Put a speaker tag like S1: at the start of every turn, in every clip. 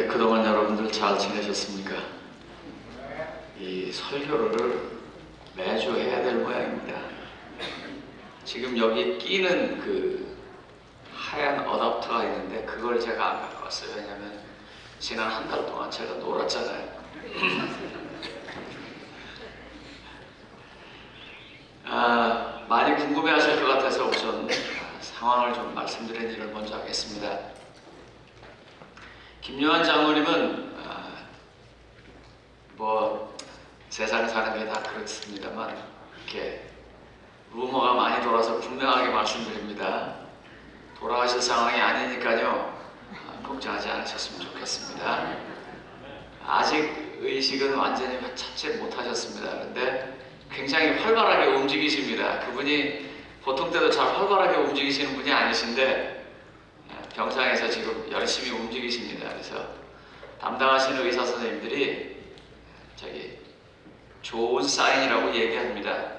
S1: 그동안 여러분들 잘 지내셨습니까? 이 설교를 매주 해야 될 모양입니다. 지금 여기 끼는 그 하얀 어댑터가 있는데 그걸 제가 안 갖고 왔어요. 왜냐면 지난 한 달 동안 제가 놀았잖아요. 많이 궁금해하실 것 같아서 우선 상황을 좀 말씀드리는 일을 먼저 하겠습니다. 김요한 장로님은 뭐 세상에 사는 게 다 그렇습니다만 이렇게 루머가 많이 돌아서 분명하게 말씀드립니다. 돌아가실 상황이 아니니까요. 걱정하지 않으셨으면 좋겠습니다. 아직 의식은 완전히 찾지 못하셨습니다. 그런데 굉장히 활발하게 움직이십니다. 그분이 보통 때도 잘 활발하게 움직이시는 분이 아니신데 병상에서 지금 열심히 움직이십니다. 그래서 담당하시는 의사 선생님들이 좋은 사인이라고 얘기합니다.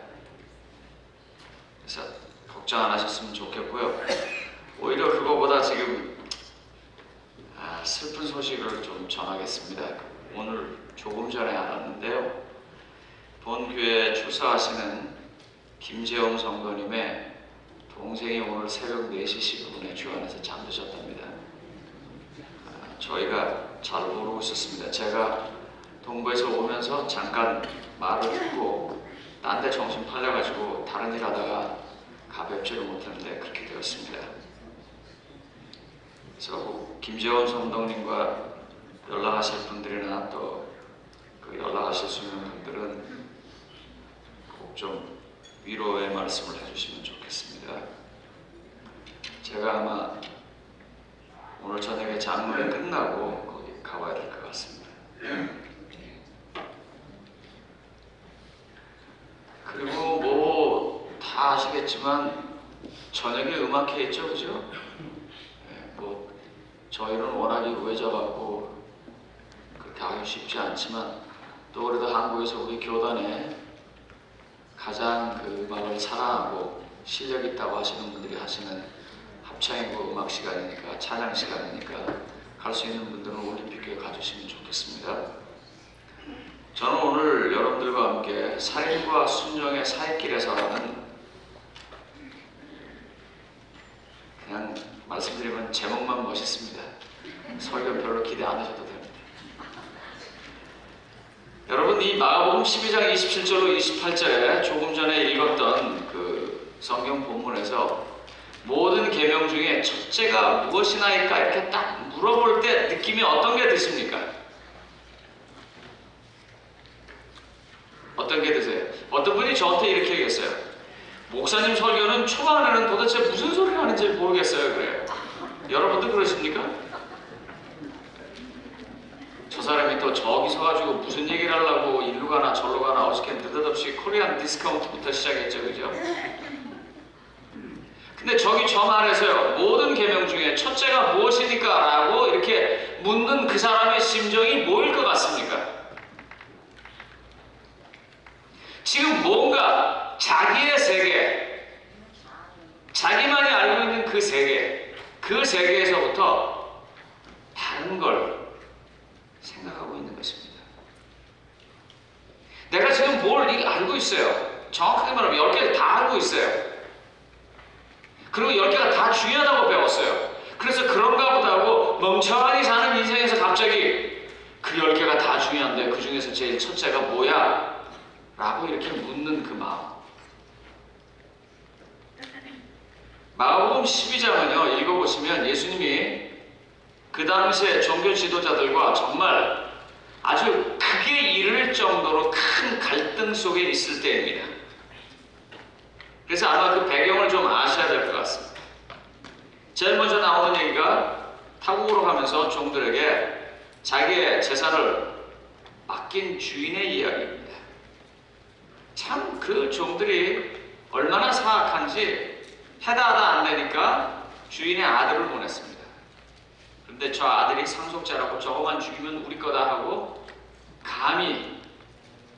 S1: 그래서 걱정 안 하셨으면 좋겠고요. 오히려 그거보다 지금 슬픈 소식을 좀 전하겠습니다. 오늘 조금 전에 알았는데요. 본교회에 출사하시는 김재홍 성도님의 동생이 오늘 새벽 4시 15분에 주안에서 잠드셨답니다. 저희가 잘 모르고 있었습니다. 제가 동부에서 오면서 잠깐 말을 듣고 딴 데 정신 팔려가지고 다른 일 하다가 가뵙지를 못했는데 그렇게 되었습니다. 그래서 김재원 성도님과 연락하실 분들이나 또 그 연락하실 수 있는 분들은 꼭 좀 위로의 말씀을 해주시면 좋겠습니다. 제가 아마 오늘 저녁에 장로회 끝나고 거기 가봐야 될 것 같습니다. 그리고 뭐 다 아시겠지만 저녁에 음악회 있죠, 그죠? 뭐 저희는 워낙에 우회져갖고 그렇게 하기 쉽지 않지만 또 그래도 한국에서 우리 교단에 가장 그 음악을 사랑하고 실력 있다고 하시는 분들이 하시는 합창이고 음악 시간이니까, 찬양 시간이니까 갈 수 있는 분들은 올림픽교회 가주시면 좋겠습니다. 저는 오늘 여러분들과 함께 살인과 순종의 사이길에서라는, 그냥 말씀드리면 제목만 멋있습니다. 설교 별로 기대 안 하셔도 됩니다. 여러분, 이 마가복음 12장 27절로 28절에 조금 전에 읽었던 그 성경 본문에서 모든 계명 중에 첫째가 무엇이나이까 이렇게 딱 물어볼 때 느낌이 어떤 게 드십니까? 어떤 게 드세요? 어떤 분이 저한테 이렇게 얘기했어요. 목사님 설교는 초반에는 도대체 무슨 소리를 하는지 모르겠어요. 그래요. 여러분도 그러십니까? 저 사람이 또 저기 서가지고 무슨 얘기를 하려고 일로 가나 절로 가나 어저께 느닷없이 코리안 디스카운트부터 시작했죠. 그죠? 근데 저기 저 말에서요, 모든 계명 중에 첫째가 무엇이니까? 라고 이렇게 묻는 그 사람의 심정이 뭐일 것 같습니까? 지금 뭔가 자기의 세계, 자기만이 알고 있는 그 세계, 그 세계에서부터 다른 걸 생각하고 있는 것입니다. 내가 지금 뭘 알고 있어요. 정확하게 말하면 10개를 다 알고 있어요. 그리고 10개가 다 중요하다고 배웠어요. 그래서 그런가 보다 하고 멍청하니 사는 인생에서 갑자기 그 10개가 다 중요한데 그 중에서 제일 첫째가 뭐야? 라고 이렇게 묻는 그 마음. 마가복음 12장은요, 읽어보시면 예수님이 그 당시에 종교 지도자들과 정말 아주 크게 이를 정도로 큰 갈등 속에 있을 때입니다. 그래서 아마 그 배경을 좀 아셔야 될 것 같습니다. 제일 먼저 나오는 얘기가 타국으로 가면서 종들에게 자기의 재산을 맡긴 주인의 이야기입니다. 참 그 종들이 얼마나 사악한지 해다하다 안 되니까 주인의 아들을 보냈습니다. 그런데 저 아들이 상속자라고 저거만 죽이면 우리 거다 하고 감히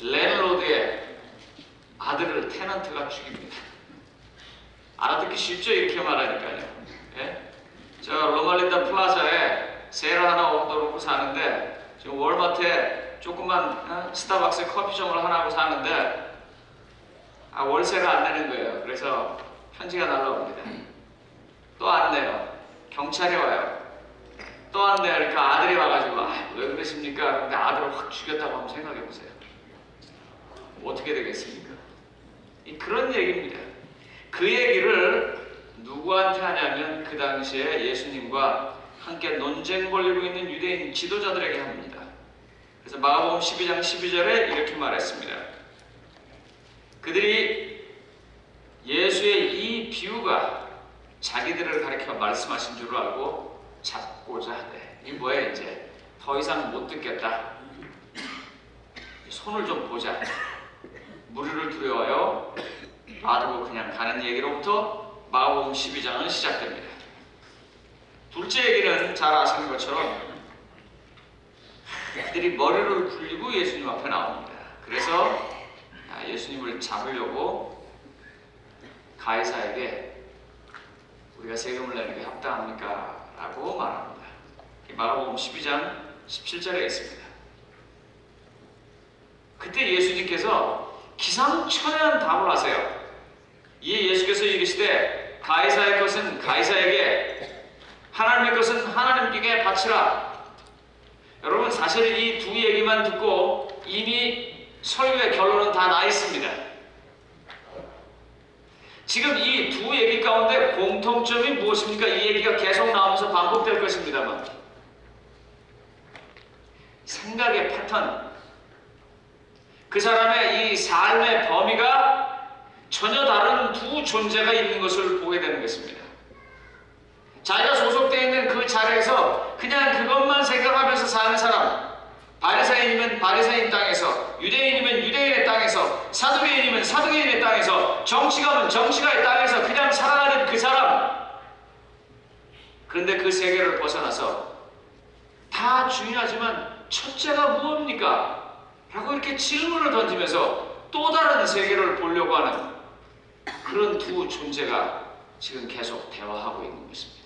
S1: 랜로드의 아들을 테넌트가 죽입니다. 알아듣기 쉽죠? 이렇게 말하니까요. 예? 저 로말린다 플라자에 세일 하나 얻어놓고 사는데 지금 월마트에 조그만 스타벅스 커피점을 하나 하고 사는데 월세를 안 내는 거예요. 그래서 편지가 날라옵니다. 또 안 내요. 경찰이 와요. 또 안 내요. 그러니까 아들이 와가지고 왜 그러십니까? 그런데 아들을 확 죽였다고 한번 생각해 보세요. 어떻게 되겠습니까? 그런 얘기입니다. 그 얘기를 누구한테 하냐면 그 당시에 예수님과 함께 논쟁 벌이고 있는 유대인 지도자들에게 합니다. 그래서 마가복음 12장 12절에 이렇게 말했습니다. 그들이 예수의 이 비유가 자기들을 가리켜 말씀하신 줄 알고 잡고자 하되, 이 뭐야, 이제 더 이상 못 듣겠다, 손을 좀 보자, 무리를 두려워하여 놔두고 그냥 가는 얘기로부터 마가복음 12장은 시작됩니다. 둘째 얘기는 잘 아시는 것처럼 그들이 머리를 굴리고 예수님 앞에 나옵니다. 그래서 예수님을 잡으려고 가이사에게 우리가 세금을 내는 게 합당합니까? 라고 말합니다. 마가복음 12장 17절에 있습니다. 그때 예수님께서 기상천외한 답을 하세요. 이에 예수께서 이르시되 가이사의 것은 가이사에게, 하나님의 것은 하나님께 바치라. 여러분, 사실 이 두 얘기만 듣고 이미 설교의 결론은 다 나 있습니다. 지금 이 두 얘기 가운데 공통점이 무엇입니까? 이 얘기가 계속 나오면서 반복될 것입니다만, 생각의 패턴, 그 사람의 이 삶의 범위가 전혀 다른 두 존재가 있는 것을 보게 되는 것입니다. 자기가 소속되어 있는 그 자리에서 그냥 그것만 생각하면서 사는 사람, 바리새인이면 바리새인 땅에서, 유대인이면 유대인의 땅에서, 사두개인이면 사두개인의 땅에서, 정치가면 정치가의 땅에서 그냥 살아가는 그 사람. 그런데 그 세계를 벗어나서 다 중요하지만 첫째가 무엇입니까? 라고 이렇게 질문을 던지면서 또 다른 세계를 보려고 하는 그런 두 존재가 지금 계속 대화하고 있는 것입니다.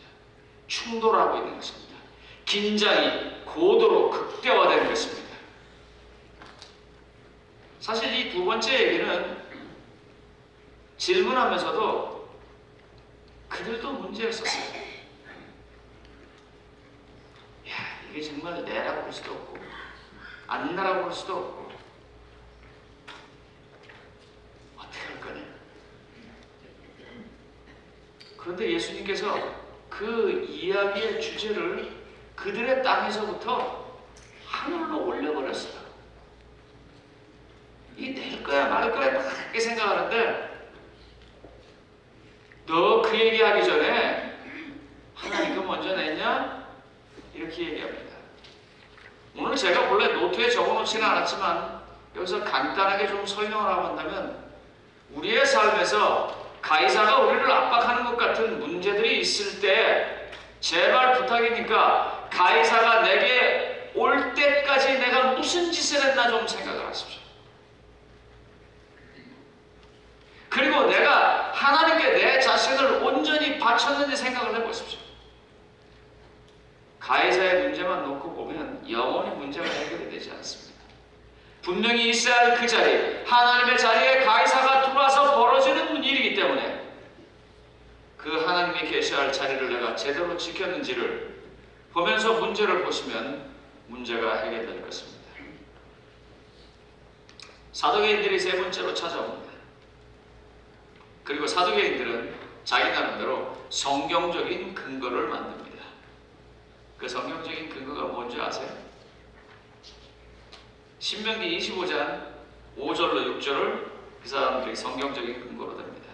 S1: 충돌하고 있는 것입니다. 긴장이 고도로 극대화되는 것입니다. 사실 이 두 번째 얘기는 질문하면서도 그들도 문제를 썼어요. 야, 이게 정말 내라고 볼 수도 없고 안 나라고 볼 수도 없고 어떻게 할 거냐. 그런데 예수님께서 그 이야기의 주제를 그들의 땅에서부터 하늘로 올려버렸어요. 이 낼 거야 말 거야 막 그렇게 생각하는데, 너 그 얘기하기 전에 하나님 그 먼저 냈냐? 이렇게 얘기합니다. 오늘 제가 원래 노트에 적어놓지는 않았지만 여기서 간단하게 좀 설명을 하고 한다면, 우리의 삶에서 가이사가 우리를 압박하는 것 같은 문제들이 있을 때 제발 부탁이니까 가이사가 내게 올 때까지 내가 무슨 짓을 했나 좀 생각을 하십시오. 그리고 내가 하나님께 내 자신을 온전히 바쳤는지 생각을 해보십시오. 가이사의 문제만 놓고 보면 영원히 문제가 해결이 되지 않습니다. 분명히 있어야 할 그 자리, 하나님의 자리에 가이사가 들어와서 벌어지는 일이기 때문에 그 하나님이 계셔야 할 자리를 내가 제대로 지켰는지를 보면서 문제를 보시면 문제가 해결될 것입니다. 사두개인들이 세 번째로 찾아옵니다. 그리고 사두개인들은 자기 나름대로 성경적인 근거를 만듭니다. 그 성경적인 근거가 뭔지 아세요? 신명기 25장 5절로 6절을 그 사람들이 성경적인 근거로 듭니다.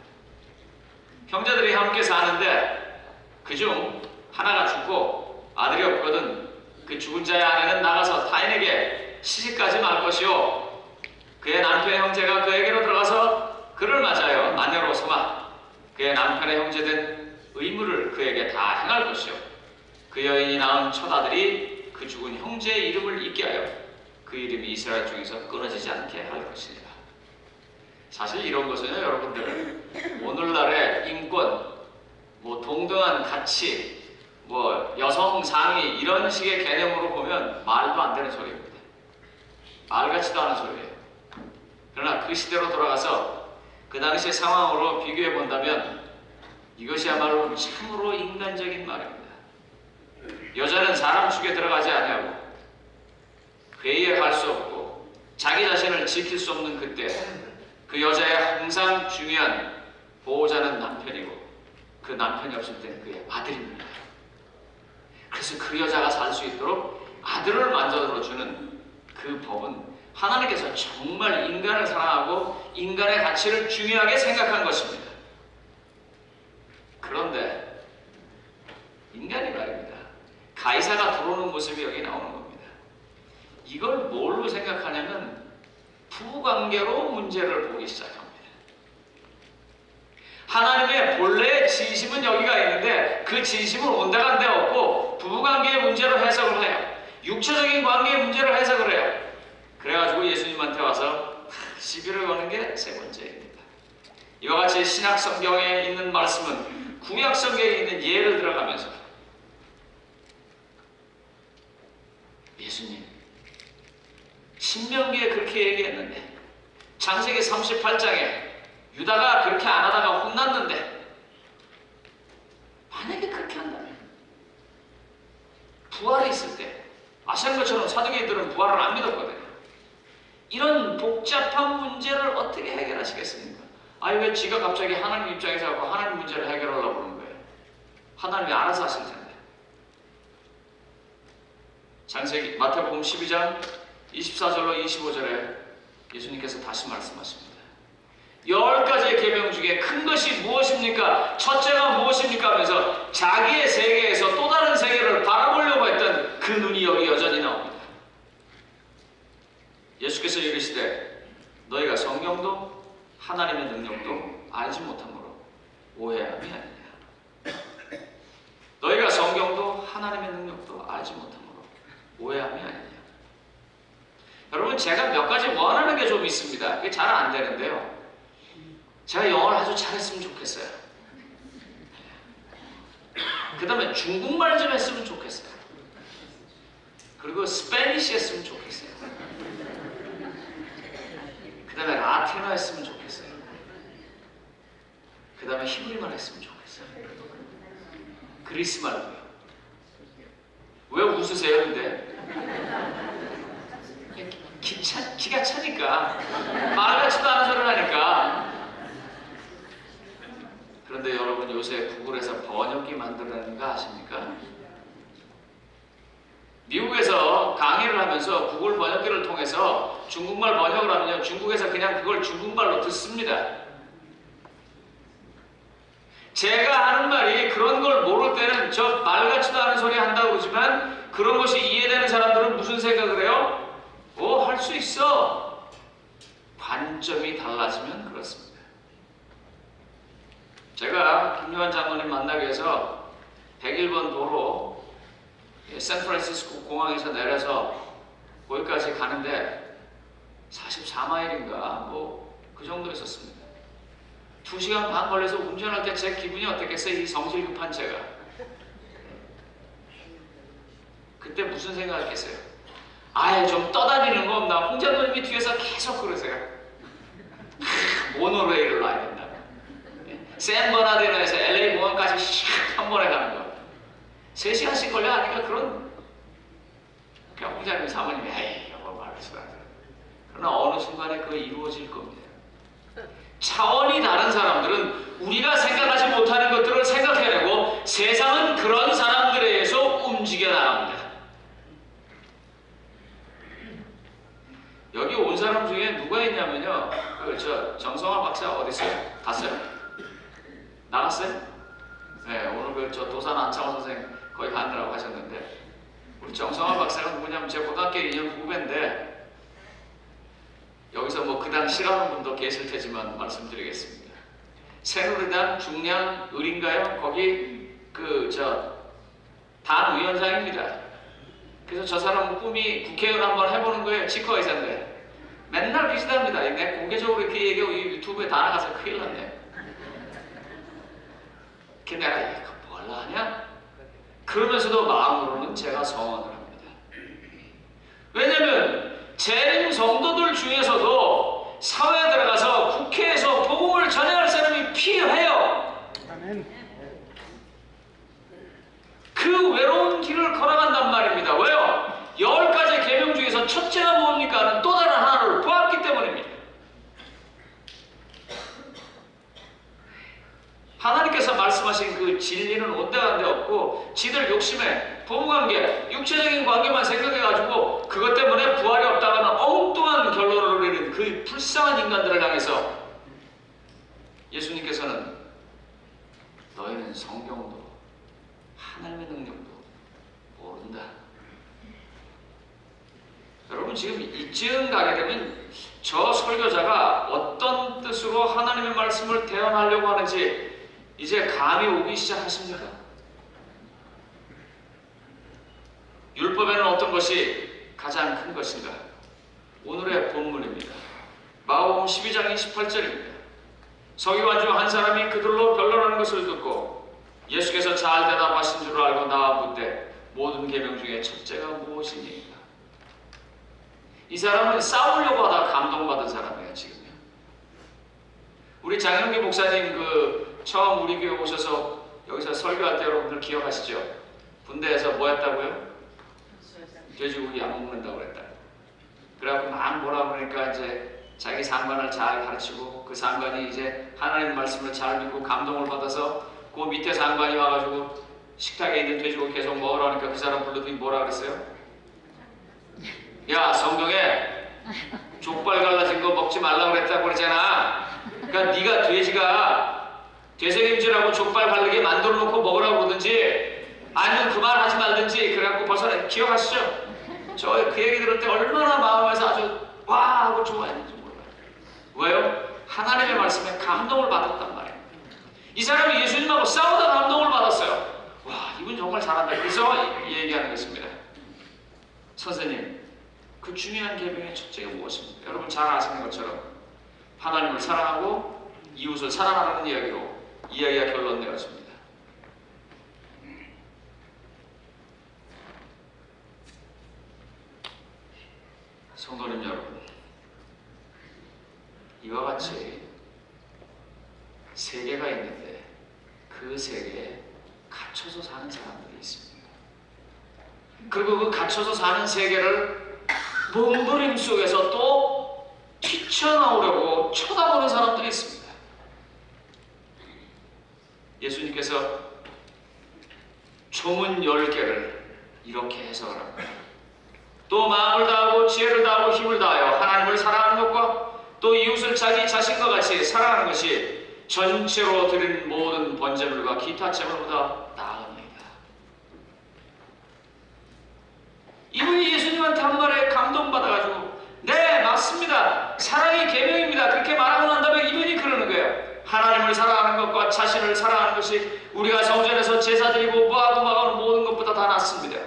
S1: 형제들이 함께 사는데 그중 하나가 죽고 아들이 없거든 그 죽은 자의 아내는 나가서 타인에게 시집가지 말 것이요, 그의 남편의 형제가 그에게로 들어가서 그를 맞아요 아내로 삼아 그의 남편의 형제된 의무를 그에게 다 행할 것이요, 그 여인이 낳은 첫 아들이 그 죽은 형제의 이름을 잊게 하여 그 이름이 이스라엘 중에서 끊어지지 않게 할 것이니라. 사실 이런 것은요, 여러분들 오늘날의 인권, 뭐 동등한 가치, 뭐 여성 상위 이런 식의 개념으로 보면 말도 안 되는 소리입니다. 말 같지도 않은 소리예요. 그러나 그 시대로 돌아가서 그 당시의 상황으로 비교해 본다면 이것이야말로 참으로 인간적인 말입니다. 여자는 사람 축에 들어가지 아니하고 회의에 갈 수 없고 자기 자신을 지킬 수 없는 그때 그 여자의 항상 중요한 보호자는 남편이고 그 남편이 없을 때는 그의 아들입니다. 그래서 그 여자가 살 수 있도록 아들을 만들어주는 그 법은 하나님께서 정말 인간을 사랑하고 인간의 가치를 중요하게 생각한 것입니다. 그런데 인간이 말입니다. 가이사가 들어오는 모습이 여기 나오는 겁니다. 이걸 뭘로 생각하냐면 부부관계로 문제를 보기 시작합니다. 하나님의 본래의 진심은 여기가 있는데 그 진심을 온데간데 없고 부부관계의 문제로 해석을 해요. 육체적인 관계의 문제로 해석을 해요. 그래가지고 예수님한테 와서 시비를 거는 게 세 번째입니다. 이와 같이 신약 성경에 있는 말씀은 구약 성경에 있는 예를 들어가면서 예수님 신명기에 그렇게 얘기했는데 창세기 38장에 유다가 그렇게 안 하다가 혼났는데 만약에 그렇게 한다면 부활이 있을 때 아시는 것처럼 사두개인들은 부활을 안 믿었거든요. 이런 복잡한 문제를 어떻게 해결하시겠습니까? 아니 왜 지가 갑자기 하나님 입장에서 하고 하나님 문제를 해결하려고 그러는 거예요? 하나님이 알아서 하실 텐데. 창세기 마태복음 12장 24절로 25절에 예수님께서 다시 말씀하십니다. 10가지의 계명 중에 큰 것이 무엇입니까? 첫째가 무엇입니까? 하면서 자기의 세계에서 또 다른 세계를 바라보려고 했던 그 눈이 여기 여전히 나옵니다. 예수께서 이르시되 너희가 성경도 하나님의 능력도 알지 못함으로 오해함이 아니냐. 너희가 성경도 하나님의 능력도 알지 못함으로 오해함이 아니냐. 여러분 제가 몇 가지 원하는 게 좀 있습니다. 그게 잘 안 되는데요. 제가 영어를 아주 잘했으면 좋겠어요. 그 다음에 중국말 좀 했으면 좋겠어요. 그리고 스페니쉬 했으면 좋겠어요. 그 다음에 라틴어 했으면 좋겠어요. 그 다음에 히브리말 했으면 좋겠어요. 그리스 말고요. 왜 웃으세요 근데? 기가 차니까 말 같지도 않은 소리를 하니까. 그런데 여러분 요새 구글에서 번역기 만들어내는 거 아십니까? 미국에서 강의를 하면서 구글 번역기를 통해서 중국말 번역을 하면요 중국에서 그냥 그걸 중국말로 듣습니다. 제가 하는 말이 그런 걸 모를 때는 저 말 같지도 않은 소리 한다고 그러지만 그런 것이 이해되는 사람들은 무슨 생각을 해요? 할 수 있어. 관점이 달라지면 그렇습니다. 제가 김요한 장로님 만나기 위해서 101번 도로 샌프란시스코 공항에서 내려서 거기까지 가는데 44마일인가 뭐 그 정도 있었습니다. 2시간 반 걸려서 운전할 때 제 기분이 어땠겠어요? 이 성질 급한 제가. 그때 무슨 생각했겠어요? 아예 좀 떠다니는 거 없나? 홍자노님이 뒤에서 계속 그러세요. 모노레일을 놔야 된다. 샌버나디노에서 LA 공항까지 샥 한 번에 가는 거. 3시간씩 걸려 하니까 그런 그냥 홍자님 사모님이 에이 이거 말해서 그러나 어느 순간에 그거 이루어질 겁니다. 차원이 다른 사람들은 우리가 생각하지 못하는 것들을 생각해내고 세상은 그런 사람들에 의해서 움직여 나갑니다. 여기 온 사람 중에 누가 있냐면요. 정성화 박사 어디 있어요? 갔어요? 나갔어요? 네, 오늘 도산 안창호 선생 거기 가느라고 하셨는데 우리 정성화 박사가 누구냐면 제 고등학교 2년 후배인데 여기서 뭐 그당 싫어하는 분도 계실 테지만 말씀드리겠습니다. 새누리당 중량 을인가요? 거기 당 위원장입니다. 그래서 저 사람은 꿈이 국회의원 한번 해보는 거예요. 치과의사인데 맨날 비슷합니다. 내가 공개적으로 이렇게 얘기하고 유튜브에 다 나가서 큰일 났네. 걔 내가 이거 뭘 하냐? 그러면서도 마음으로는 제가 성원을 합니다. 왜냐면 재림 성도들 중에서도 사회에 들어가서 국회에서 복음을 전해할 사람이 필요해요. 그 외로운 길을 걸어간단 말입니다. 왜요? 10가지 계명 중에서 첫째가 뭡니까? 하는 또 다른 하나를 보았기 때문입니다. 하나님께서 말씀하신 그 진리는 온데간데 없고 지들 욕심에 부부관계, 육체적인 관계만 생각해가지고 그것 때문에 부활이 없다가는 엉뚱한 결론을 내리는 그 불쌍한 인간들을 향해서 예수님께서는 너희는 성경도 하나님의 능력도 모른다. 여러분 지금 이쯤 가게 되면 저 설교자가 어떤 뜻으로 하나님의 말씀을 대언하려고 하는지 이제 감이 오기 시작하십니까? 율법에는 어떤 것이 가장 큰 것인가? 오늘의 본문입니다. 마가복음 12장 28절입니다. 서기관 중 한 사람이 그들로 변론하는 것을 듣고 예수께서 잘 대답하신 줄 알고 나와 묻되 모든 계명 중에 첫째가 무엇이니까? 이 사람은 싸우려고 하다 감동받은 사람이에요. 지금요. 우리 장영기 목사님 처음 우리 교회 오셔서 여기서 설교할 때 여러분들 기억하시죠? 군대에서 뭐 했다고요? 돼지고기 안 먹는다고 그랬다. 그래갖고 막 뭐라 그러니까 이제 자기 상관을 잘 가르치고 그 상관이 이제 하나님 말씀을 잘 믿고 감동을 받아서 그 밑에 상관이 와가지고 식탁에 있는 돼지고기 계속 먹으라니까 그 사람 불러더니 뭐라 그랬어요? 야, 성경에 족발 갈라진 거 먹지 말라고 그랬다고 그러잖아. 그러니까 네가 돼지가 되새김질하고 족발 바르게 만들어 놓고 먹으라고 그러든지 아니면 그만하지 말든지 그래갖고 벌써 기억하시죠? 저 그 얘기 들을 때 얼마나 마음에서 아주 와 하고 좋아했는지 몰라요. 왜요? 하나님의 말씀에 감동을 받았단 말이에요. 이 사람이 예수님하고 싸우다 감동을 받았어요. 와, 이분 정말 잘한다. 그래서 얘기하는 것입니다. 선생님, 그 중요한 계명의 첫째가 무엇입니까? 여러분 잘 아시는 것처럼 하나님을 사랑하고 이웃을 사랑하는 이야기로 이야기가 결론되었습니다. 성도님 여러분, 이와 같이 세계가 있는데 그 세계에 갇혀서 사는 사람들이 있습니다. 그리고 그 갇혀서 사는 세계를 몸부림 속에서 또 뛰쳐나오려고 쳐다보는 사람들이 있습니다. 예수님께서 조문 10개를 이렇게 해석을 합니다. 또 마음을 다하고 지혜를 다하고 힘을 다하여 하나님을 사랑하는 것과 또 이웃을 자기 자신과 같이 사랑하는 것이 전체로 드린 모든 번제물과 기타 제물보다 나으니이다. 이분이 예수님한테 한 말에 감동받아가지고 네 맞습니다. 사랑이 계명입니다. 그렇게 말하고 난 다음에 이분이 그러는 거예요. 하나님을 사랑하는 것과 자신을 사랑하는 것이 우리가 성전에서 제사 드리고 뭐하고 막하는 모든 것보다 다 낫습니다.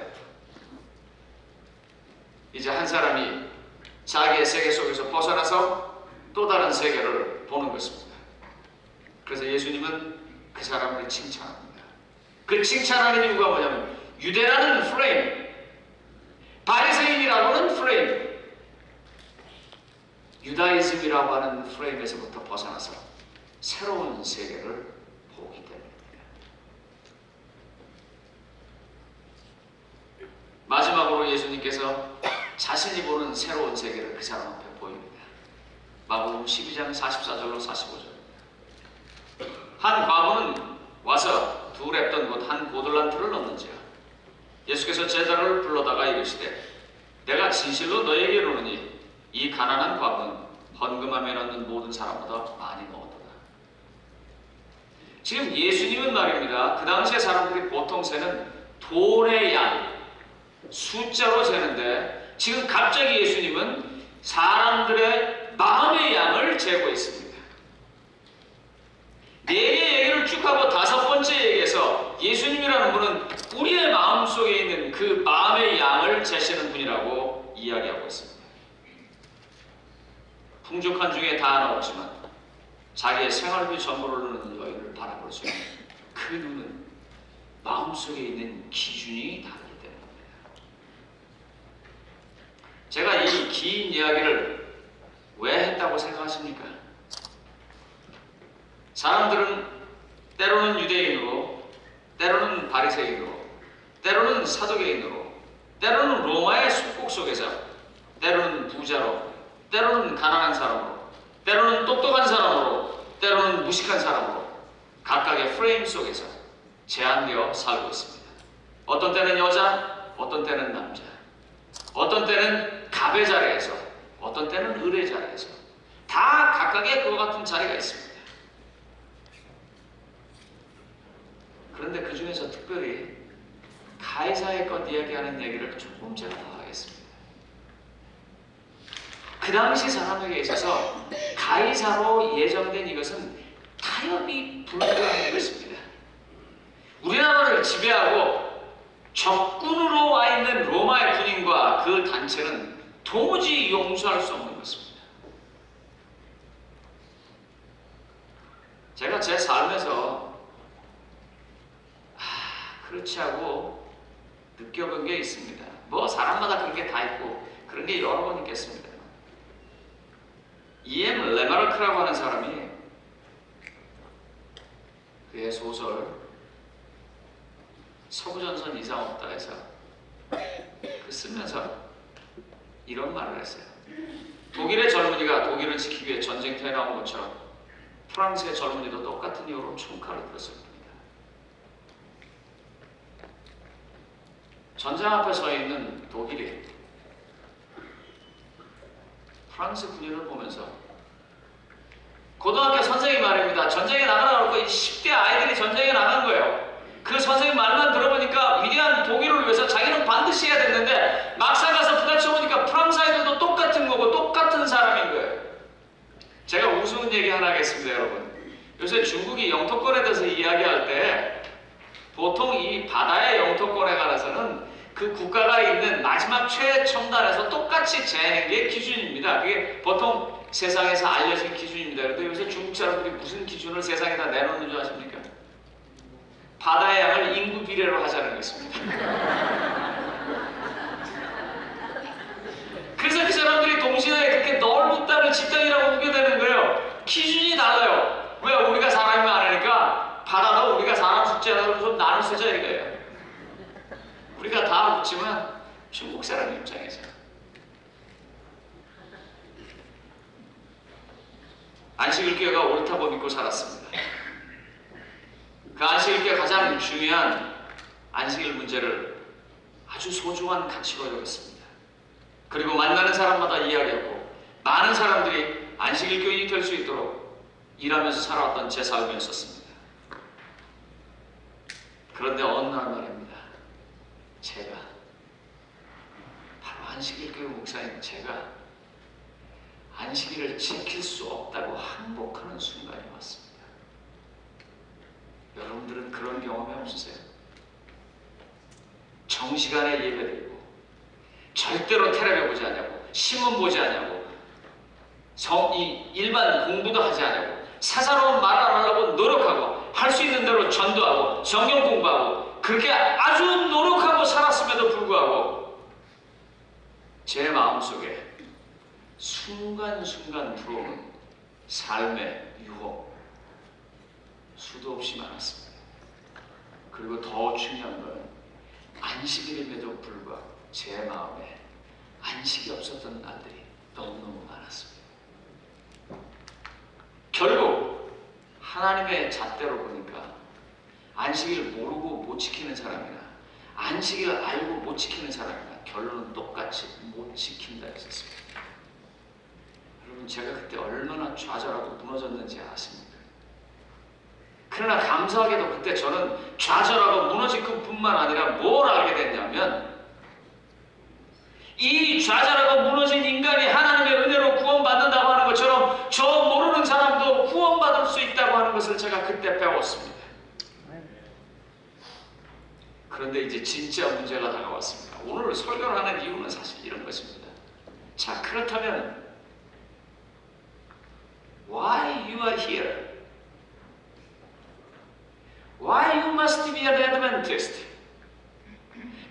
S1: 이제 한 사람이 자기의 세계 속에서 벗어나서 또 다른 세계를 보는 것입니다. 그래서 예수님은 그 사람을 칭찬합니다. 그 칭찬하는 이유가 뭐냐면 유대라는 프레임, 바리새인이라고는 프레임, 유다이즘이라고 하는 프레임에서부터 벗어나서 새로운 세계를 보기 때문입니다. 마지막으로 예수님께서 자신이 보는 새로운 세계를 그 사람 앞에 보입니다. 마가복음 12장 44절로 45절. 한 과부는 와서 두 랩던 곧 한 고들란트를 넣는지요. 예수께서 제자를 불러다가 이르시되 내가 진실로 너에게 이르노니 이 가난한 과부는 헌금함에 넣는 모든 사람보다 많이 넣었도다. 지금 예수님은 말입니다. 그 당시에 사람들이 보통 세는 돌의 양, 숫자로 세는데 지금 갑자기 예수님은 사람들의 마음의 양을 재고 있습니다. 네 개의 얘기를 쭉 하고 다섯 번째 얘기에서 예수님이라는 분은 우리의 마음속에 있는 그 마음의 양을 재시는 분이라고 이야기하고 있습니다. 풍족한 중에 다 하나 없지만 자기의 생활비 전부를 누르는 여인을 바라볼 수 있는 그 눈은 마음속에 있는 기준이 다르기 때문입니다. 제가 이 긴 이야기를 왜 했다고 생각하십니까? 사람들은 때로는 유대인으로, 때로는 바리새인으로, 때로는 사두개인으로, 때로는 로마의 속국 속에서, 때로는 부자로, 때로는 가난한 사람으로, 때로는 똑똑한 사람으로, 때로는 무식한 사람으로 각각의 프레임 속에서 제한되어 살고 있습니다. 어떤 때는 여자, 어떤 때는 남자, 어떤 때는 갑의 자리에서, 어떤 때는 을의 자리에서 다 각각의 그와 같은 자리가 있습니다. 그런데 그 중에서 특별히 가이사의 것 이야기하는 얘기를 조금 제가 더 하겠습니다. 당시 사람에게 있어서 가이사로 예정된 이것은 타협이 불가한 것입니다. 우리나라를 지배하고 적군으로 와 있는 로마의 군인과 그 단체는 도무지 용서할 수 없는 것입니다. 제가 제 삶에서 그렇지 하고 느껴본 게 있습니다. 뭐 사람마다 그런 게 다 있고 그런 게 여러 번 있겠습니다. E.M. 레마르크라고 하는 사람이 그의 소설 서부전선 이상 없다 해서 그 쓰면서 이런 말을 했어요. 독일의 젊은이가 독일을 지키기 위해 전쟁터에 나온 것처럼 프랑스의 젊은이도 똑같은 이유로 총칼을 들었을 겁니다. 전장 앞에 서 있는 독일이 프랑스 군인을 보면서 고등학교 선생님 말입니다. 전쟁에 나가라고 이 10대 아이들이 전쟁에 나간 거예요. 그 선생님 말만 들어보니까 위대한 독일을 위해서 자기는 반드시 해야 됐는데 막상 가서 부딪혀보니까 프랑스 아이들도 똑같은 거고 똑같은 사람인 거예요. 제가 우스운 얘기 하나 하겠습니다, 여러분. 요새 중국이 영토권에 대해서 이야기할 때 보통 이 바다의 영토권에 관해서는 그 국가가 있는 마지막 최첨단에서 똑같이 재는 게 기준입니다. 그게 보통 세상에서 알려진 기준입니다. 그런데 요새 중국 사람들이 무슨 기준을 세상에다 내놓는 줄 아십니까? 바다의 양을 인구 비례로 하자는 것입니다. 그래서 그 사람들이 동시에 그렇게 넓다는 집단이라고 보게 되는 거예요. 기준이 달라요. 왜? 우리가 사람이면 안 하니까 바다도 우리가 사람 숫자로 좀 나눠 쓰자 이거예요. 우리가 다 웃지만 중국 사람 입장에서 안식일교회가 옳다고 믿고 살았습니다. 그 안식일교회 가장 중요한 안식일 문제를 아주 소중한 가치로 여겼습니다. 그리고 만나는 사람마다 이야기했고 많은 사람들이 안식일교인이 될 수 있도록 일하면서 살아왔던 제 삶이었었습니다. 그런데 어느 날 말입니다. 제가 바로 안식일교회 목사인 제가 안식일을 지킬 수 없다고 항복하는 순간이 왔습니다. 여러분들은 그런 경험이 없으세요? 정시간에 예배드리고 절대로 텔레비 보지 않냐고 신문 보지 않냐고 일반 공부도 하지 않냐고 사사로운 말 안 하려고 노력하고 할 수 있는 대로 전도하고 성경 공부하고 그렇게 아주 노력하고 살았음에도 불구하고 제 마음속에 순간순간 들어오는 삶의 유혹 수도 없이 많았습니다. 그리고 더 중요한 건 안식일임에도 불구하고 제 마음에 안식이 없었던 날들이 너무너무 많았습니다. 결국 하나님의 잣대로 보니까 안식일 모르고 못 지키는 사람이나 안식일을 알고 못 지키는 사람이나 결론은 똑같이 못 지킨다 했었습니다. 여러분 제가 그때 얼마나 좌절하고 무너졌는지 아십니까? 그러나 감사하게도 그때 저는 좌절하고 무너진 것뿐만 아니라 뭘 알게 됐냐면 이 좌절하고 무너진 인간이 하나님의 은혜로 구원받는다고 하는 것처럼 저 모르는 사람도 구원받을 수 있다고 하는 것을 제가 그때 배웠습니다. 그런데 이제 진짜 문제가 다가왔습니다. 오늘 설교를 하는 이유는 사실 이런 것입니다. 자, 그렇다면 Why you are here? Why you must be an Adventist?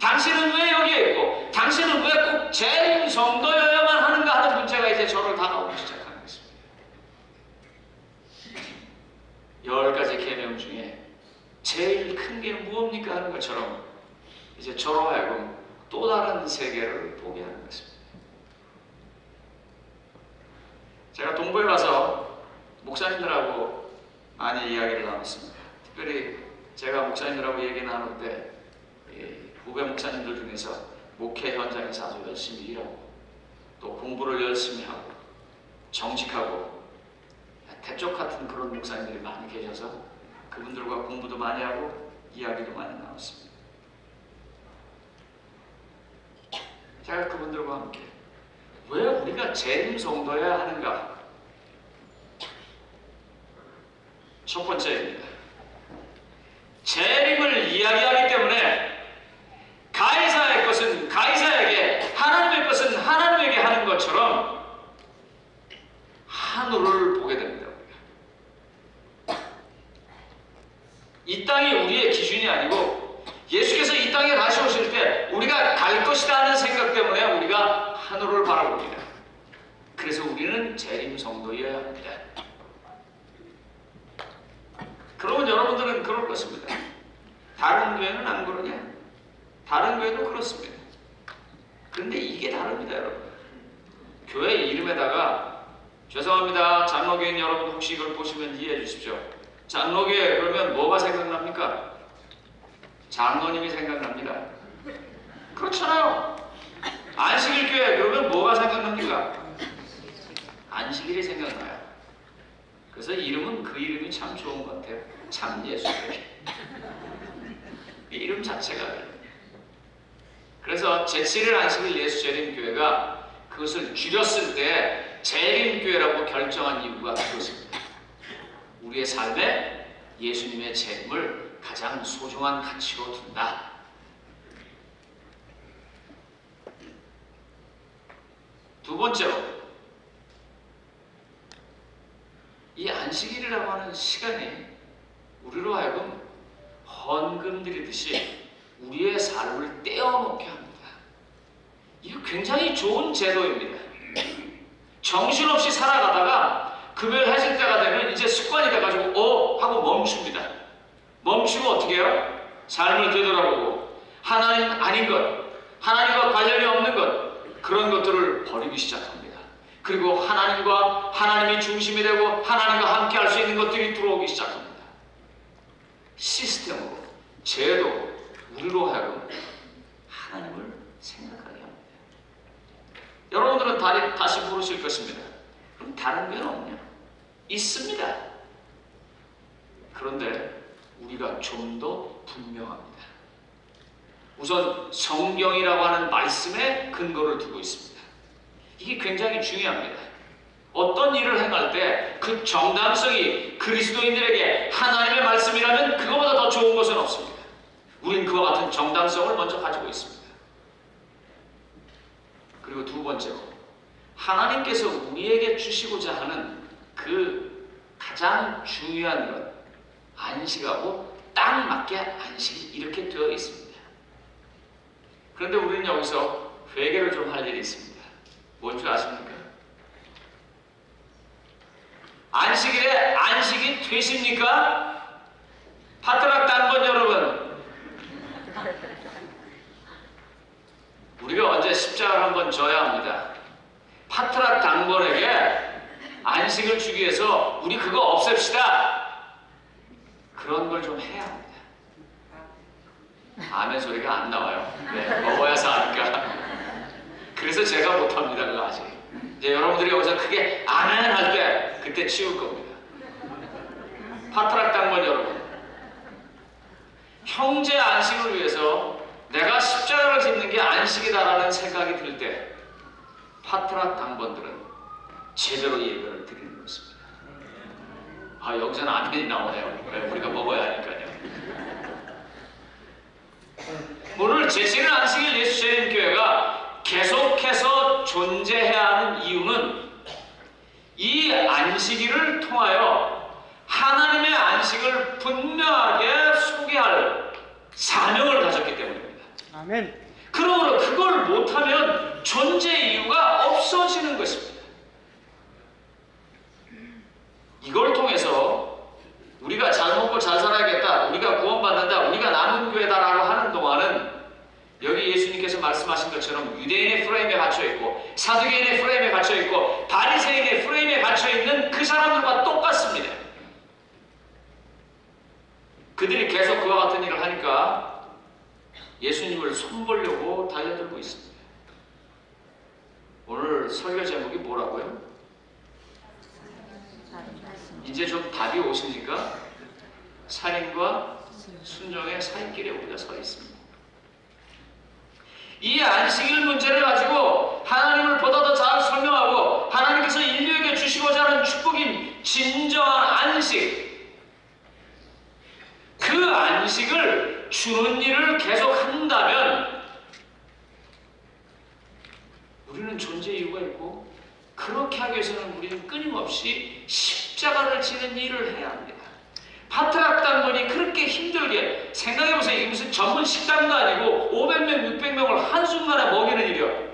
S1: 당신은 왜 여기에 있고 당신은 왜 꼭 재림 성도여야만 하는가 하는 문제가 이제 저를 다가오기 시작하는 것입니다. 10가지 계명 중에 제일 큰 게 무엇입니까 하는 것처럼 이제 저로 하여금 또 다른 세계를 보게 하는 것입니다. 제가 동부에 가서 목사님들하고 많이 이야기를 나눴습니다. 특별히 제가 목사님들하고 얘기 나눌 때 후배 목사님들 중에서 목회 현장에서 아주 열심히 일하고 또 공부를 열심히 하고 정직하고 대쪽 같은 그런 목사님들이 많이 계셔서 그분들과 공부도 많이 하고 이야기도 많이 나눴습니다. 제가 그분들과 함께 왜 우리가 재림 성도여야 하는가? 첫 번째입니다. 재림을 이야기하기 때문에 가이사의 것은 가이사에게, 하나님의 것은 하나님에게 하는 것처럼 하늘을 보게 됩니다. 이 땅이 우리의 기준이 아니고 예수께서 이 땅에 다시 오실 때 우리가 갈 것이다 하는 생각 때문에 우리가 하늘을 바라봅니다. 그래서 우리는 재림 성도여야 합니다. 그러면 여러분들은 그럴 것입니다. 다른 교회는 안 그러냐? 다른 교회도 그렇습니다. 그런데 이게 다릅니다, 여러분. 교회 이름에다가, 죄송합니다, 장로교인 여러분 혹시 이걸 보시면 이해해 주십시오. 장로교회 그러면 뭐가 생각납니까? 장로님이 생각납니다. 그렇잖아요. 안식일교회 그러면 뭐가 생각납니까? 안식일이 생각나요. 그래서 이름은 그 이름이 참 좋은 것 같아요. 참 예수교회. 이름 자체가 그래요. 그래서 제7일 안식일 예수재림교회가 그것을 줄였을 때 재림교회라고 결정한 이유가 그렇습니다. 우리의 삶에 예수님의 재림을 가장 소중한 가치로 둔다. 두 번째로, 이 안식일이라고 하는 시간이 우리로 하여금 헌금 드리듯이 우리의 삶을 떼어놓게 합니다. 이거 굉장히 좋은 제도입니다. 정신없이 살아가다가 금요일 해질 때가 되면 이제 습관이 돼가지고 하고 멈춥니다. 멈추고 어떻게 해요? 삶을 되돌아보고 하나님 아닌 것, 하나님과 관련이 없는 것, 그런 것들을 버리기 시작합니다. 그리고 하나님이 중심이 되고 하나님과 함께 할 수 있는 것들이 들어오기 시작합니다. 시스템으로, 제도로 우리로 하여금 하나님을 생각하게 합니다. 여러분들은 다시 물으실 것입니다. 그럼 다른 교회는 없냐? 있습니다. 그런데 우리가 좀 더 분명합니다. 우선 성경이라고 하는 말씀에 근거를 두고 있습니다. 이게 굉장히 중요합니다. 어떤 일을 행할 때 그 정당성이 그리스도인들에게 하나님의 말씀이라면 그거보다 더 좋은 것은 없습니다. 우린 그와 같은 정당성을 먼저 가지고 있습니다. 그리고 두 번째로, 하나님께서 우리에게 주시고자 하는 그 가장 중요한 것, 안식하고 딱 맞게 안식이 이렇게 되어 있습니다. 그런데 우리는 여기서 회개를 좀 할 일이 있습니다. 뭔지 아십니까? 안식일에 안식이 되십니까? 파트락 당번 여러분, 우리가 언제 십자가를 한번 져야 합니다. 파트락 당번에게 안식을 주기 위해서 우리 그거 없앱시다. 그런 걸 좀 해야 합니다. 아멘 소리가 안 나와요. 네, 먹어야 사니까. 그래서 제가 못합니다. 그거 아직. 이제 여러분들이 여기서 크게 아멘 할 때 그때 치울 겁니다. 파트락 당번 여러분, 형제 안식을 위해서 내가 십자가를 짓는 게 안식이다라는 생각이 들 때 파트락 당번들은 제대로 예배를 드리는 것입니다. 여기서는 아멘이 나오네요. 왜? 우리가 먹어야 하니까요. 오늘 제7일 안식일 예수재림교회가 계속해서 존재해야 하는 이유는 이 안식일을 통하여 하나님의 안식을 분명하게 소개할 사명을 가졌기 때문입니다.
S2: 아멘.
S1: 그러므로 그걸 못하면 존재 이유가 없어지는 것입니다. 이걸 통해서 우리가 잘 먹고 잘 살아야겠다, 우리가 구원받는다, 우리가 남은 교회다라고 하는 동안은 여기 예수님께서 말씀하신 것처럼 유대인의 프레임에 갇혀있고 사두개인의 프레임에 갇혀있고 바리새인의 프레임에 갇혀있는 그 사람들과 똑같습니다. 그들이 계속 그와 같은 일을 하니까 예수님을 손보려고 달려들고 있습니다. 오늘 설교 제목이 뭐라고요? 이제 좀 답이 오십니까? 살인과 순종의 사이길에 우리가 서 있습니다. 이 안식일 문제를 가지고 하나님을 보다 더 잘 진정한 안식, 그 안식을 주는 일을 계속 한다면 우리는 존재 이유가 있고, 그렇게 하기 위해서는 우리는 끊임없이 십자가를 지는 일을 해야 합니다. 파트락당번이 그렇게 힘들게, 생각해보세요. 이게 무슨 전문 식당도 아니고 500명, 600명을 한순간에 먹이는 일이요.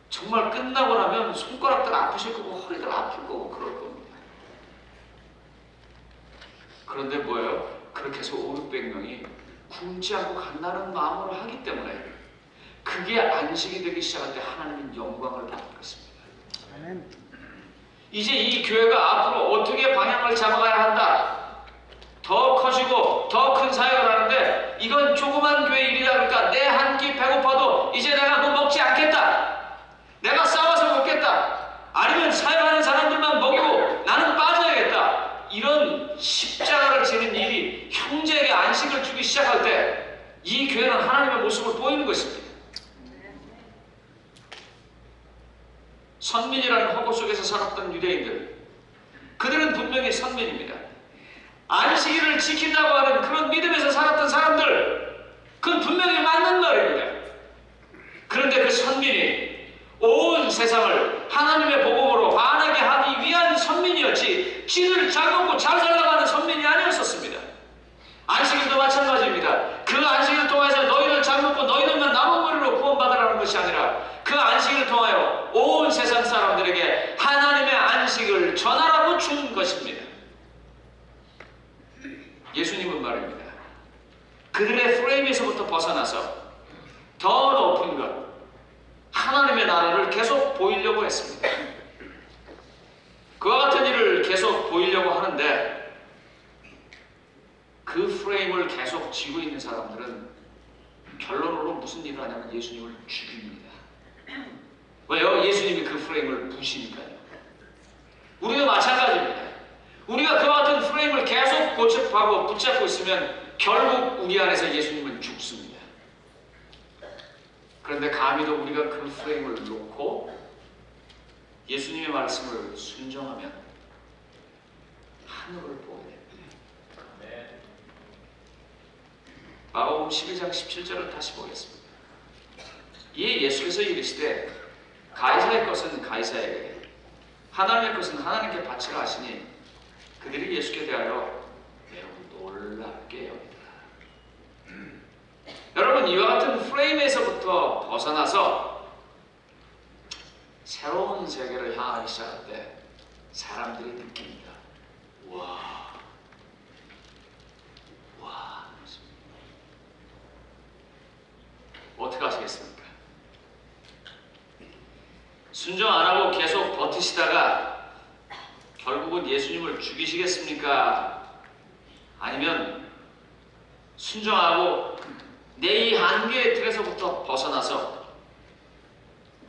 S1: 정말 끝나고 나면 손가락들 아프실 거고 허리들 아플 거고 그럴 겁니다. 그런데 뭐예요? 그렇게 해서 500명이 굶지 않고 간다는 마음으로 하기 때문에 그게 안식이 되기 시작할 때 하나님은 영광을 받을 것입니다. 아멘. 이제 이 교회가 앞으로 어떻게 방향을 잡아가야 한다. 더 커지고 더 큰 사역을 하는데 이건 조그만 교회 일이다. 그러니까 내 한 끼 배고파도 이제 내가 그거 먹지 않겠다. 내가 싸워서 먹겠다. 아니면 사역하는 사람들만 먹이고 나는 빠져야겠다. 이런 십자가를 지는 일이 형제에게 안식을 주기 시작할 때 이 교회는 하나님의 모습을 보이는 것입니다. 선민이라는 허구 속에서 살았던 유대인들, 그들은 분명히 선민입니다. 안식일을 지킨다고 하는 그런 믿음에서 살았던 사람들, 그건 분명히 맞는 말입니다. 그런데 그 선민이 온 세상을 하나님의 복음으로 반하게 하기 위한 선민이었지, 지들 잘 먹고 잘 살라고 하는 선민이 아니었었습니다. 안식일도 마찬가지입니다. 그 안식일을 통해서 너희들 잘 먹고 너희들만 남은 머리로 구원받으라는 것이 아니라 그 안식일을 통하여 온 세상 사람들에게 하나님의 안식을 전하라고 준 것입니다. 예수님은 말입니다. 그들의 프레임에서부터 벗어나서 더 높은 것, 하나님의 나라를 계속 보이려고 했습니다. 그와 같은 일을 계속 보이려고 하는데 그 프레임을 계속 쥐고 있는 사람들은 결론으로 무슨 일을 하냐면 예수님을 죽입니다. 왜요? 예수님이 그 프레임을 부시니까요. 우리도 마찬가지입니다. 우리가 그와 같은 프레임을 계속 고집하고 붙잡고 있으면 결국 우리 안에서 예수님은 죽습니다. 그런데 감히도 우리가 그 프레임을 놓고 예수님의 말씀을 순종하면 하늘을 보게 됩니다. 마가복음 12장 17절을 다시 보겠습니다. 이에 예수께서 이르시되 가이사의 것은 가이사에게, 하나님의 것은 하나님께 바치라 하시니 그들이 예수께 대하여 매우 놀랍게 여기더라. 여러분, 이와 같은 프레임에서부터 벗어나서 새로운 세계를 향하기 시작할 때 사람들이 느낍니다. 와. 어떻게 하시겠습니까? 순종 안 하고 계속 버티시다가 결국은 예수님을 죽이시겠습니까? 아니면 순종하고 내 이 한계의 틀에서부터 벗어나서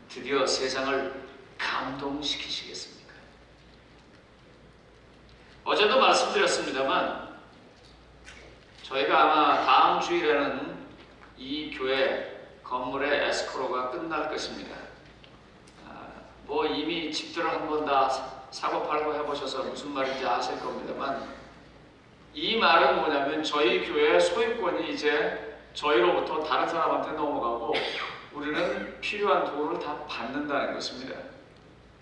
S1: 드디어 세상을 감동시키시겠습니까? 어제도 말씀드렸습니다만 저희가 아마 다음 주일에는 이 교회 건물의 에스코로가 끝날 것입니다. 뭐 이미 집들을 한 번 다 사고 팔고 해보셔서 무슨 말인지 아실 겁니다만, 이 말은 뭐냐면 저희 교회의 소유권이 이제 저희로부터 다른 사람한테 넘어가고 우리는 필요한 도를 다 받는다는 것입니다.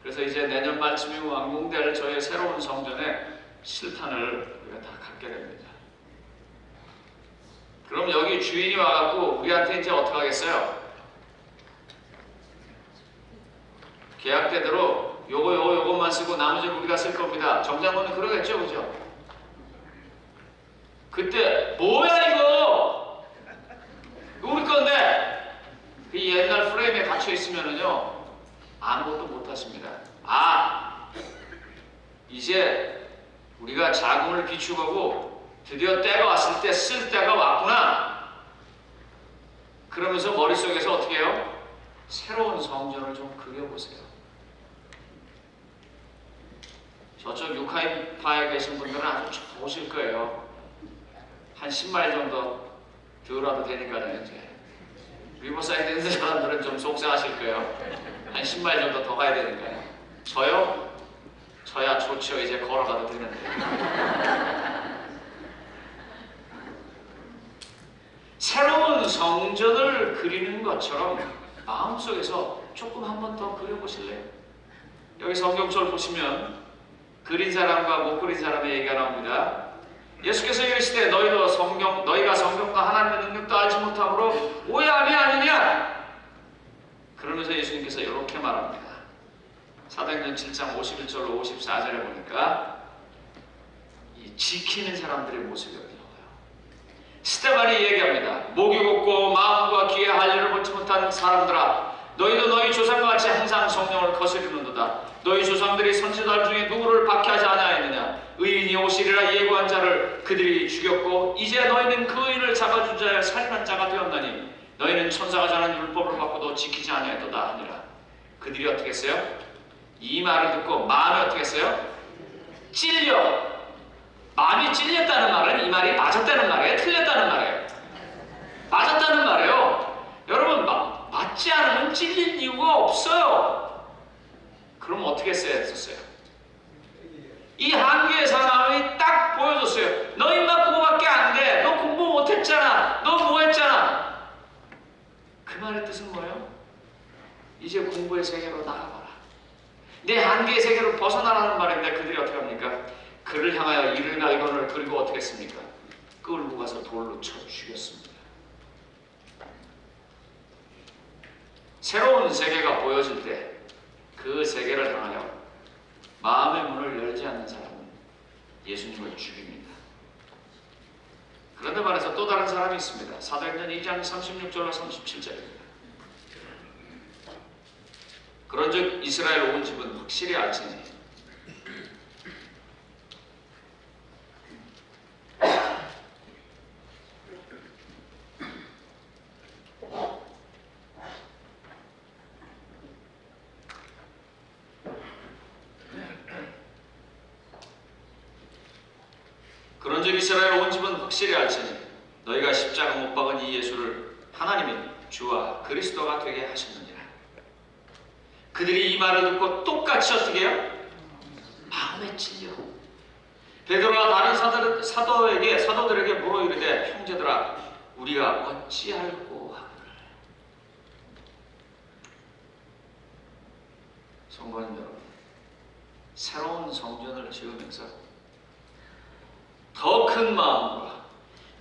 S1: 그래서 이제 내년 말쯤에 완공될 저희의 새로운 성전의 실탄을 우리가 다 갖게 됩니다. 그럼 여기 주인이 와갖고 우리한테 이제 어떻게 하겠어요? 계약대대로 요것만 쓰고 나머지는 우리가 쓸 겁니다. 정장군은 그러겠죠, 그죠? 그때 뭐야 이거? 우리 건데 그 옛날 프레임에 갇혀 있으면은요 아무것도 못 하십니다. 이제 우리가 자금을 비축하고 드디어 때가 왔을 때 쓸 때가 왔구나. 그러면서 머릿속에서 어떻게 해요? 새로운 성전을 좀 그려보세요. 저쪽 유카이파에 계신 분들은 아주 좋으실 거예요. 한 10마일 정도 더 와도 되니까요. 이제 리버사이드에 있는 사람들은 좀 속상하실 거예요. 한 10마일 정도 더 가야 되니까요. 저요? 저야 좋죠. 이제 걸어가도 되는데. 새로운 성전을 그리는 것처럼 마음속에서 조금 한 번 더 그려보실래요? 여기 성경절 보시면 그린 사람과 못 그린 사람의 얘기가 나옵니다. 예수께서 이르시되 너희가 성경과 하나님의 능력도 알지 못함으로 오해함이 아니냐? 그러면서 예수님께서 이렇게 말합니다. 사도행전 7장 51절로 54절에 보니까 이 지키는 사람들의 모습이 나와요. 스데반이 얘기합니다. 목이 곱고 마음과 귀에 할례를 받지 못한 사람들아, 너희도 너희 조상과 같이 항상 성령을 거스르는도다. 너희 조상들이 선지자들 중에 누구를 박해하지 아니하였느냐? 의인이 오시리라 예고한 자를 그들이 죽였고 이제 너희는 그 의인을 잡아준 자여 살인한 자가 되었나니 너희는 천사가 전하는 율법을 받고도 지키지 아니하였도다 하니라. 그들이 어떻게 했어요? 이 말을 듣고 마음이 어떻게 했어요? 찔려. 마음이 찔렸다는 말은 이 말이 맞았다는 말이에요? 틀렸다는 말이에요? 맞았다는 말이에요. 여러분 맞지 않으면 찔릴 이유가 없어요. 그럼 어떻게 했었어요? 이 한계의 상황이 딱 보여줬어요. 너 인마 그거밖에 안 돼. 너 공부 못했잖아. 너 뭐 했잖아. 그 말의 뜻은 뭐예요? 이제 공부의 세계로 나가봐라. 내 한계의 세계로 벗어나라는 말인데 그들이 어떻게 합니까? 그를 향하여 이를 갈고를 그리고 어떻게 했습니까? 끌고 가서 돌로 쳐 죽였습니다. 새로운 세계가 보여질 때 그 세계를 향하여 마음의 문을 열지 않는 사람은 예수님을 죽입니다. 그런데 말해서 또 다른 사람이 있습니다. 사도행전 2장 36절과 37절입니다. 그런즉 이스라엘 온 집은 확실히 알지니 이스라엘 온 집은 확실히 알지니 너희가 십자가 못 박은 이 예수를 하나님이 주와 그리스도가 되게 하셨느니라. 그들이 이 말을 듣고 똑같이 어떻게 해요? 마음에 찔려. 베드로가 다른 사도들에게 물어 이르되 형제들아 우리가 어찌할꼬 하거늘. 성도님 여러분, 새로운 성전을 지으면서 더 큰 마음과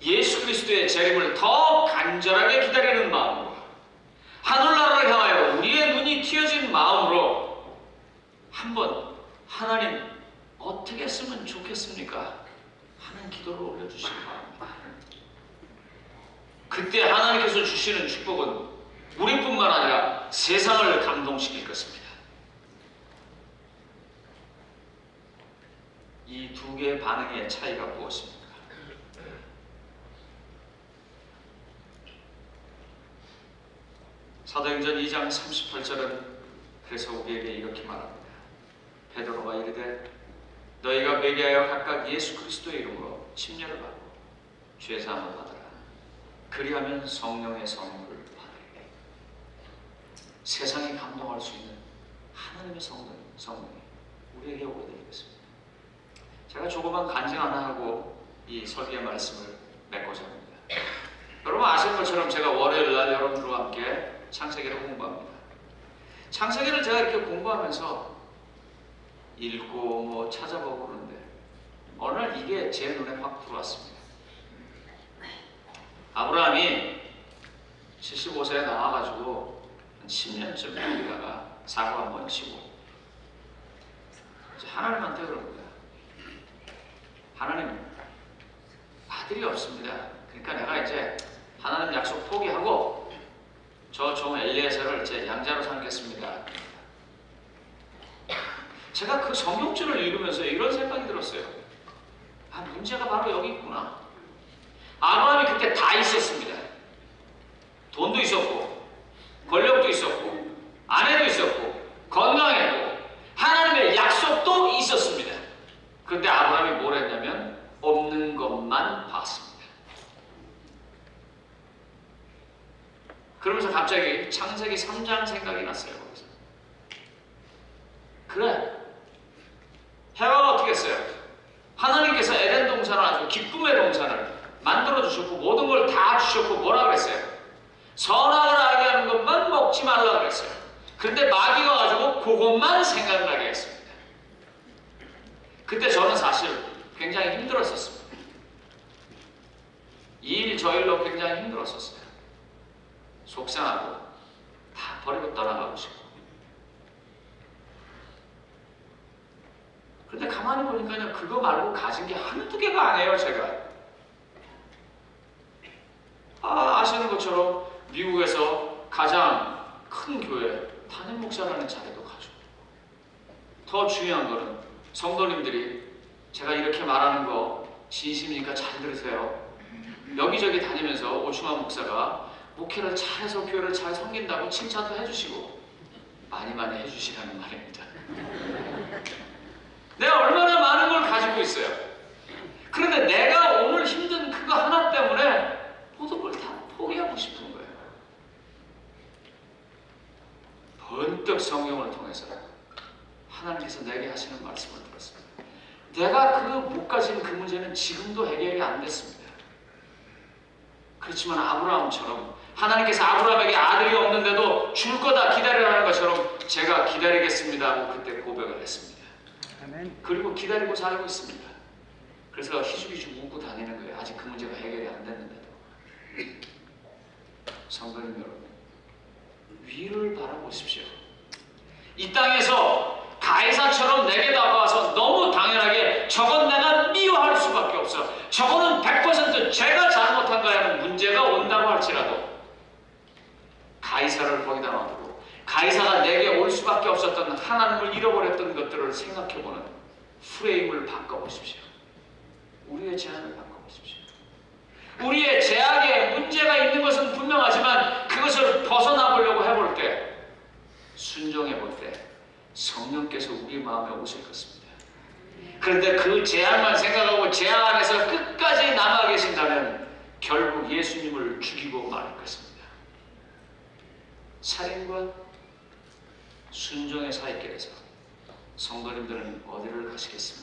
S1: 예수 그리스도의 재림을 더 간절하게 기다리는 마음으로 하늘나라를 향하여 우리의 눈이 튀어진 마음으로 한번 하나님 어떻게 했으면 좋겠습니까? 하는 기도를 올려주시기 바랍니다. 그때 하나님께서 주시는 축복은 우리뿐만 아니라 세상을 감동시킬 것입니다. 이 두 개의 반응의 차이가 무엇입니까? 사도행전 2장 38절은 그래서 우리에게 이렇게 말합니다. 베드로가 이르되 너희가 매개하여 각각 예수 그리스도의 이름으로 침례를 받고 죄사함을 받으라. 그리하면 성령의 선물을 받으리라. 세상이 감동할 수 있는 하나님의 성령이 우리에게 오게 되겠습니다. 제가 조그만 간증 하나 하고 이 설교의 말씀을 맺고자 합니다. 여러분 아시는 것처럼 제가 월요일날 여러분들과 함께 창세기를 공부합니다. 창세기를 제가 이렇게 공부하면서 읽고 찾아보고 그러는데 어느 날 이게 제 눈에 확 들어왔습니다. 아브라함이 75세에 나와가지고 한 10년쯤 살다가 사고 한번 치고 하나님한테 그럽니다. 하나님 아들이 없습니다. 그러니까 내가 이제 하나님 약속 포기하고 저 종 엘리에셀을 제 양자로 삼겠습니다. 제가 그 성경줄을 읽으면서 이런 생각이 들었어요. 아, 문제가 바로 여기 있구나. 아브라함이 그때 다 있었습니다. 돈도 있었고 권력도 있었고 아내도 있었고 건강했고 하나님의 약속도 있었습니다. 그런데 아브라함이 뭘 했냐면 없는 것만 봤습니다. 그러면서 갑자기 창세기 3장 생각이 났어요. 거기서. 그래, 해와가 어떻게 했어요? 하나님께서 에덴 동산을 아주 기쁨의 동산을 만들어 주셨고 모든 걸 다 주셨고 뭐라 그랬어요? 선악을 알게 하는 것만 먹지 말라 그랬어요. 그런데 마귀가 가지고 그것만 생각나게 했습니다. 그때 저는 사실 굉장히 힘들었었습니다. 이 일 저 일로 굉장히 힘들었었어요. 속상하고 다 버리고 떠나가고 싶고. 근데 가만히 보니까요, 그거 말고 가진 게 한두 개가 아니에요, 제가. 아시는 것처럼 미국에서 가장 큰 교회 담임 목사라는 자리도 가지고, 더 중요한 거는 성도님들이, 제가 이렇게 말하는 거 진심이니까 잘 들으세요. 여기저기 다니면서 오충환 목사가 목회를 잘해서 교회를 잘 섬긴다고 칭찬도 해주시고 많이 해주시라는 말입니다. 내가 얼마나 많은 걸 가지고 있어요. 그런데 내가 오늘 힘든 그거 하나 때문에 모든 걸 다 포기하고 싶은 거예요. 번뜩 성경을 통해서 하나님께서 내게 하시는 말씀을 들었습니다. 내가 못 가진 그 문제는 지금도 해결이 안 됐습니다. 그렇지만 아브라함처럼 하나님께서 아브라함에게 아들이 없는데도 줄 거다 기다리라는 것처럼 제가 기다리겠습니다 하고 그때 고백을 했습니다. 그리고 기다리고 살고 있습니다. 그래서 희죽희죽 웃고 다니는 거예요. 아직 그 문제가 해결이 안 됐는데도. 성도님 여러분, 위를 바라보십시오. 이 땅에서 가이사처럼 내게 다가와서 너무 당연하게 저건 내가 미워할 수밖에 없어, 저거는 100% 제가 잘못한 거라는 문제가 온다고 할지라도 가이사를 거기다 놔두고 가이사가 내게 올 수밖에 없었던 하나님을 잃어버렸던 것들을 생각해보는 프레임을 바꿔보십시오. 우리의 제안을 바꿔보십시오. 우리의 제약에 문제가 있는 것은 분명하지만 그것을 벗어나보려고 해볼 때, 순종해볼 때 성령께서 우리 마음에 오실 것입니다. 그런데 그 제약만 생각하고 제약 안에서 끝까지 남아 계신다면 결국 예수님을 죽이고 말할 것입니다. 살인과 순종의 사이길에서 성도님들은 어디를 가시겠습니까?